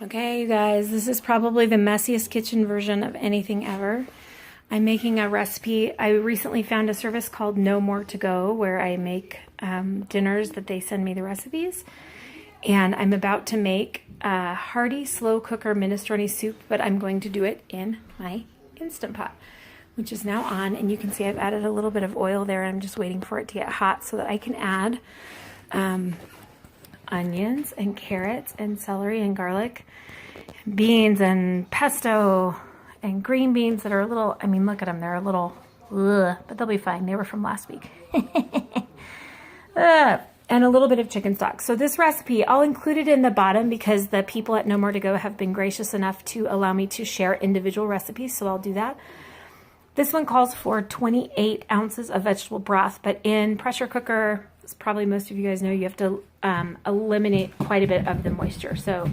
Okay, you guys, this is probably the messiest kitchen version of anything ever. I'm making a recipe. I recently found a service called No More To Go where I make dinners that they send me the recipes. And I'm about to make a hearty slow cooker minestrone soup, but I'm going to do it in my Instant Pot, which is now on. And you can see I've added a little bit of oil there. I'm just waiting for it to get hot so that I can add onions and carrots and celery and garlic, beans and pesto and green beans that are a little, I mean, look at them, they're a little, but they'll be fine. They were from last week. And a little bit of chicken stock. So this recipe, I'll include it in the bottom because the people at No More To Go have been gracious enough to allow me to share individual recipes, so I'll do that. This one calls for 28 ounces of vegetable broth, but in pressure cooker, as probably most of you guys know, you have to eliminate quite a bit of the moisture. So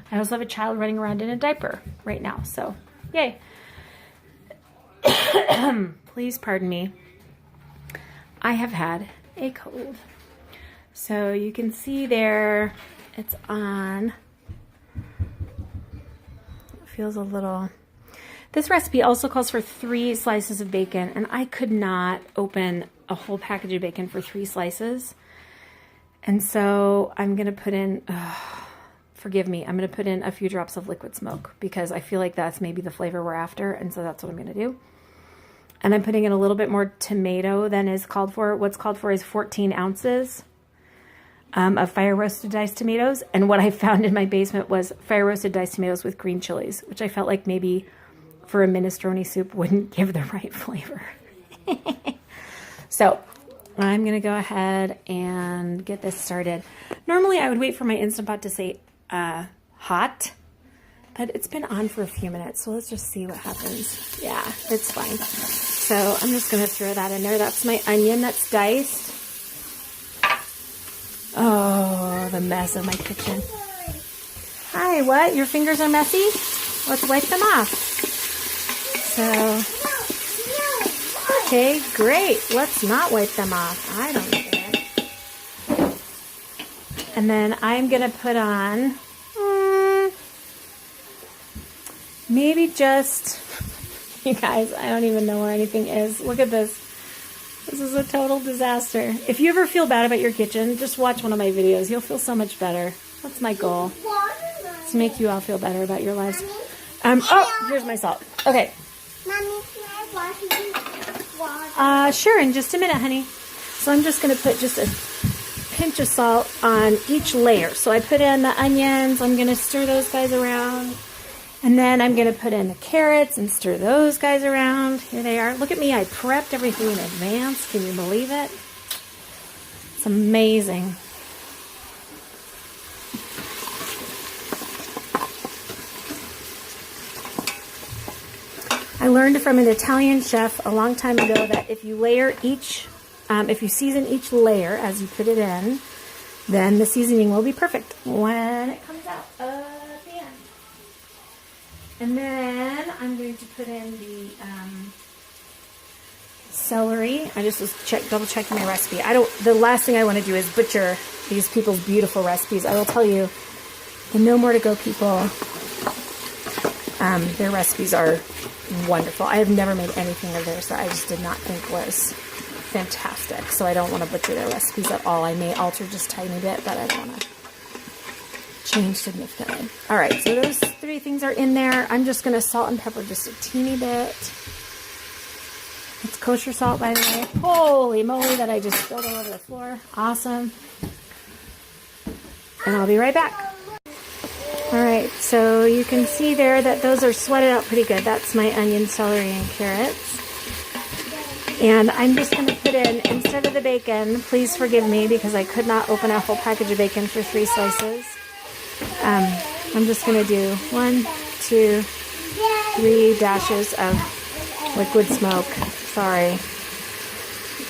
I also have a child running around in a diaper right now, so yay. Please pardon me. I have had a cold. So you can see there, it's on. It feels a little... This recipe also calls for 3 slices of bacon, and I could not open a whole package of bacon for 3 slices. And so I'm going to put in, forgive me, I'm going to put in a few drops of liquid smoke because I feel like that's maybe the flavor we're after, and so that's what I'm going to do. And I'm putting in a little bit more tomato than is called for. What's called for is 14 ounces of fire roasted diced tomatoes. And what I found in my basement was fire roasted diced tomatoes with green chilies, which I felt like maybe for a minestrone soup wouldn't give the right flavor. So I'm going to go ahead and get this started. Normally I would wait for my Instant Pot to say hot, but it's been on for a few minutes. So let's just see what happens. Yeah, it's fine. So I'm just going to throw that in there. That's my onion that's diced. Oh, the mess of my kitchen. Hi, what? Your fingers are messy? Let's wipe them off. So, okay, great. Let's not wipe them off. I don't care. And then I'm going to put on maybe just, you guys, I don't even know where anything is. Look at this. This is a total disaster. If you ever feel bad about your kitchen, just watch one of my videos. You'll feel so much better. That's my goal. To make you all feel better about your lives. Oh, here's my salt. Okay. Mommy, can I wash water? Sure, in just a minute, honey. So I'm just going to put just a pinch of salt on each layer. So I put in the onions. I'm going to stir those guys around. And then I'm going to put in the carrots and stir those guys around. Here they are. Look at me. I prepped everything in advance. Can you believe it? It's amazing. I learned from an Italian chef a long time ago that if you layer each, if you season each layer as you put it in, then the seasoning will be perfect when it comes out at the end. And then I'm going to put in the celery. I just was double checking my recipe. The last thing I want to do is butcher these people's beautiful recipes. I will tell you, the No More To Go people, their recipes are wonderful. I have never made anything of theirs that I just did not think was fantastic. So I don't want to butcher their recipes at all. I may alter just a tiny bit, but I don't want to change significantly. All right, so those 3 things are in there. I'm just going to salt and pepper just a teeny bit. It's kosher salt, by the way. Holy moly, that I just spilled all over the floor. Awesome. And I'll be right back. All right, so you can see there that those are sweated out pretty good. That's my onion, celery, and carrots. And I'm just going to put in, instead of the bacon, please forgive me because I could not open a whole package of bacon for 3 slices. I'm just going to do 1, 2, 3 dashes of liquid smoke. Sorry.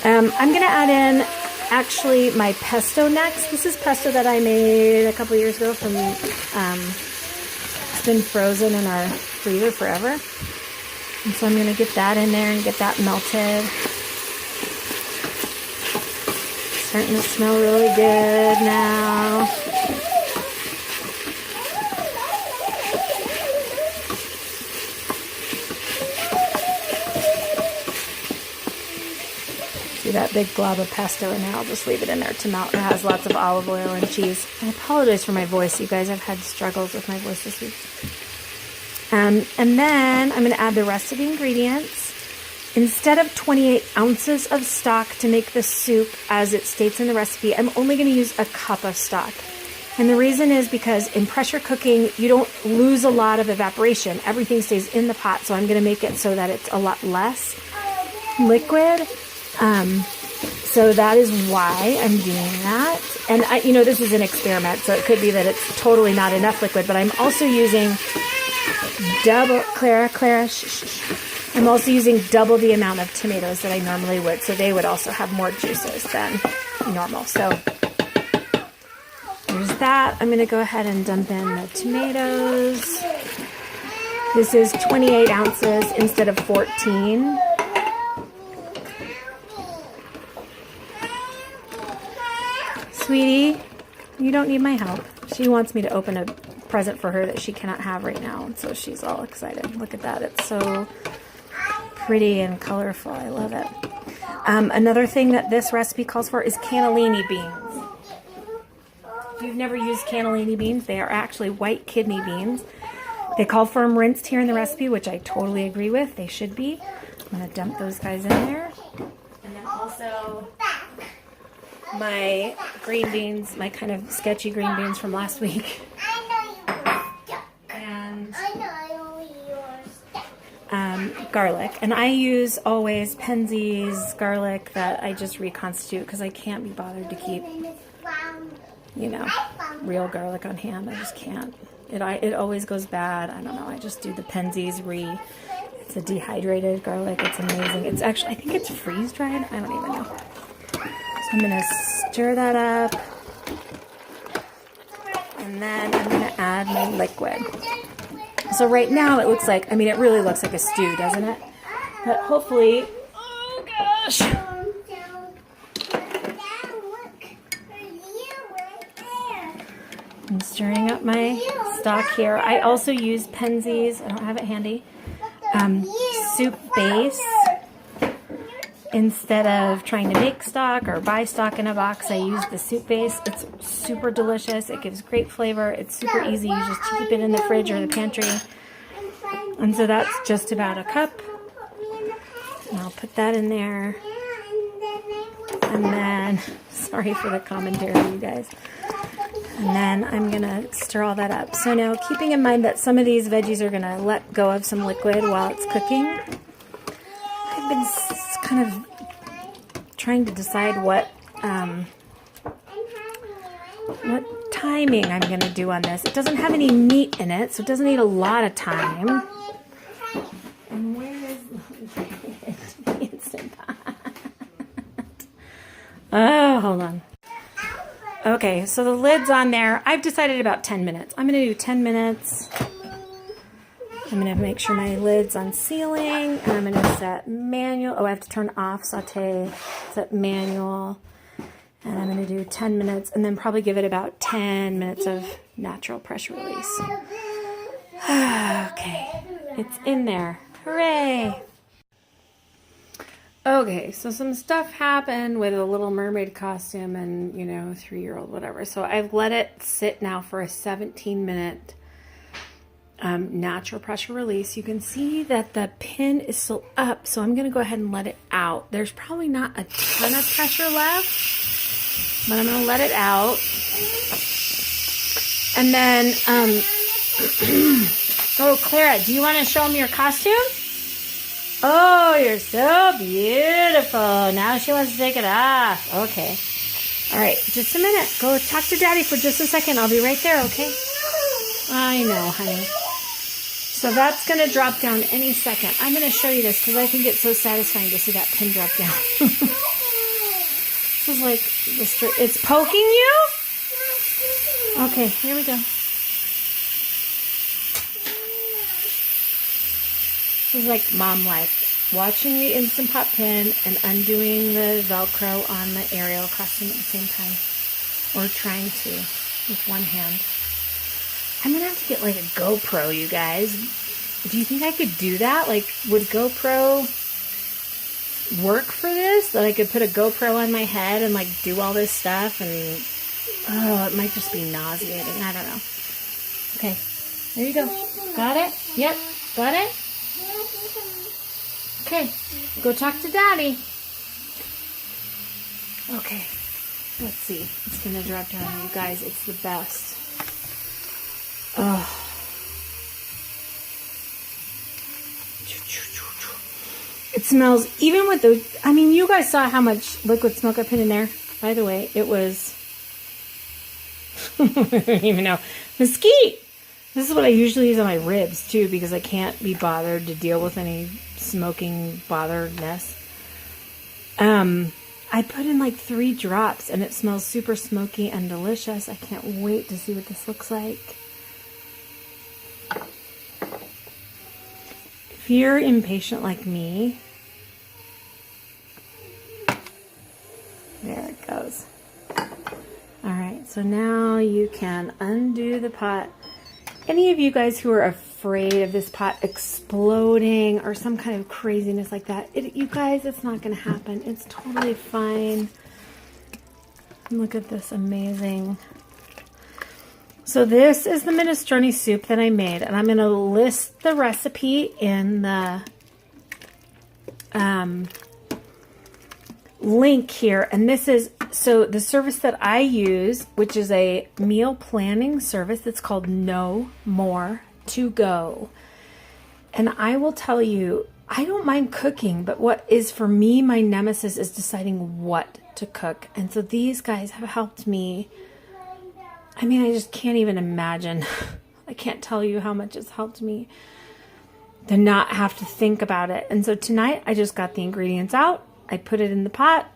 I'm going to add in actually my pesto next. This is pesto that I made a couple years ago from, it's been frozen in our freezer forever. And so I'm going to get that in there and get that melted. Starting to smell really good now. See that big glob of pesto in there? I'll just leave it in there to melt. It has lots of olive oil and cheese. I apologize for my voice, you guys. I've had struggles with my voice this week. And then I'm going to add the rest of the ingredients. Instead of 28 ounces of stock to make the soup, as it states in the recipe, I'm only going to use a cup of stock. And the reason is because in pressure cooking, you don't lose a lot of evaporation. Everything stays in the pot, so I'm going to make it so that it's a lot less liquid. So that is why I'm doing that. And this is an experiment, so it could be that it's totally not enough liquid, but I'm also using I'm also using double the amount of tomatoes that I normally would, so they would also have more juices than normal. So there's that. I'm going to go ahead and dump in the tomatoes. This is 28 ounces instead of 14. Sweetie, you don't need my help. She wants me to open a present for her that she cannot have right now, and so she's all excited. Look at that. It's so pretty and colorful. I love it. Another thing that this recipe calls for is cannellini beans. If you've never used cannellini beans, they are actually white kidney beans. They call for them rinsed here in the recipe, which I totally agree with. They should be. I'm going to dump those guys in there. And then also my green beans, my kind of sketchy green beans from last week. Garlic, and I use always Penzeys garlic that I just reconstitute because I can't be bothered to keep, real garlic on hand. I just can't. It always goes bad. I don't know. I just do the Penzeys It's a dehydrated garlic. It's amazing. It's actually, I think it's freeze dried. I don't even know. So I'm gonna stir that up, and then I'm gonna add my liquid. So right now it looks like, it really looks like a stew, doesn't it? But hopefully, oh gosh. I'm stirring up my stock here. I also use Penzeys, I don't have it handy, soup base. Instead of trying to make stock or buy stock in a box, I use the soup base. It's super delicious. It gives great flavor. It's super easy. You just keep it in the fridge or the pantry. And so that's just about a cup. And I'll put that in there. And then, sorry for the commentary, you guys. And then I'm going to stir all that up. So now, keeping in mind that some of these veggies are going to let go of some liquid while it's cooking, I've been kind of trying to decide what timing I'm going to do on this. It doesn't have any meat in it, so it doesn't need a lot of time. And where is the Instant Pot? Oh, hold on. Okay, so the lid's on there. I've decided about 10 minutes. I'm going to do 10 minutes. I'm going to make sure my lid's on sealing, and I'm going to set manual. Oh, I have to turn off saute, set manual, and I'm going to do 10 minutes, and then probably give it about 10 minutes of natural pressure release. Okay, it's in there. Hooray! Okay, so some stuff happened with a Little Mermaid costume and, 3-year-old, whatever. So I've let it sit now for a 17-minute natural pressure release. You can see that the pin is still up, so I'm going to go ahead and let it out. There's probably not a ton of pressure left, but I'm going to let it out. And then, oh, Clara, do you want to show them your costume? Oh, you're so beautiful. Now she wants to take it off. Okay. All right, just a minute. Go talk to Daddy for just a second. I'll be right there, okay? I know, honey. So that's going to drop down any second. I'm going to show you this because I think it's so satisfying to see that pin drop down. This is like, it's poking you? Okay, here we go. This is like mom life. Watching the Instant Pot pin and undoing the Velcro on the Ariel costume at the same time. Or trying to with one hand. I'm going to have to get like a GoPro, you guys. Do you think I could do that? Like, would GoPro work for this, that I could put a GoPro on my head and like do all this stuff, and oh, it might just be nauseating. I don't know. Okay, there you go. Got it? Yep, got it? Okay, go talk to Daddy. Okay, let's see. It's gonna drop down, you guys. It's the best. Oh. It smells, even with the, I mean, you guys saw how much liquid smoke I put in there. By the way, it was, I don't even know, mesquite. This is what I usually use on my ribs too, because I can't be bothered to deal with any smoking botheredness. I put in like 3 drops and it smells super smoky and delicious. I can't wait to see what this looks like. If you're impatient like me, there it goes. All right, so now you can undo the pot. Any of you guys who are afraid of this pot exploding or some kind of craziness like that, you guys, it's not going to happen. It's totally fine. Look at this, amazing. So this is the minestrone soup that I made, and I'm going to list the recipe in the link here. And this is, so the service that I use, which is a meal planning service that's called No More To Go. And I will tell you, I don't mind cooking, but what is for me my nemesis is deciding what to cook. And so these guys have helped me. I mean, I just can't even imagine. I can't tell you how much it's helped me to not have to think about it. And so tonight I just got the ingredients out. I put it in the pot.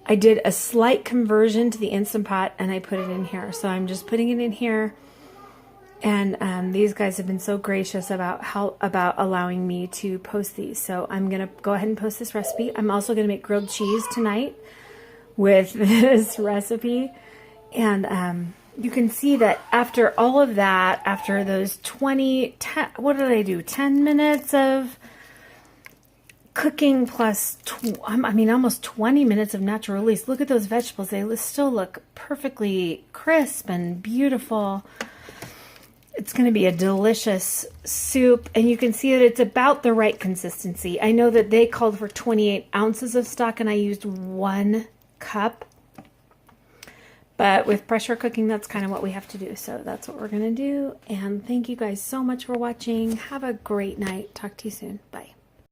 I did a slight conversion to the Instant Pot and I put it in here. So I'm just putting it in here. And these guys have been so gracious about allowing me to post these. So I'm going to go ahead and post this recipe. I'm also going to make grilled cheese tonight with this recipe. And you can see that after all of that, after those 10, what did I do? 10 minutes of cooking plus, I mean, almost 20 minutes of natural release. Look at those vegetables. They still look perfectly crisp and beautiful. It's going to be a delicious soup. And you can see that it's about the right consistency. I know that they called for 28 ounces of stock and I used 1 cup. But with pressure cooking, that's kind of what we have to do. So that's what we're going to do. And thank you guys so much for watching. Have a great night. Talk to you soon. Bye.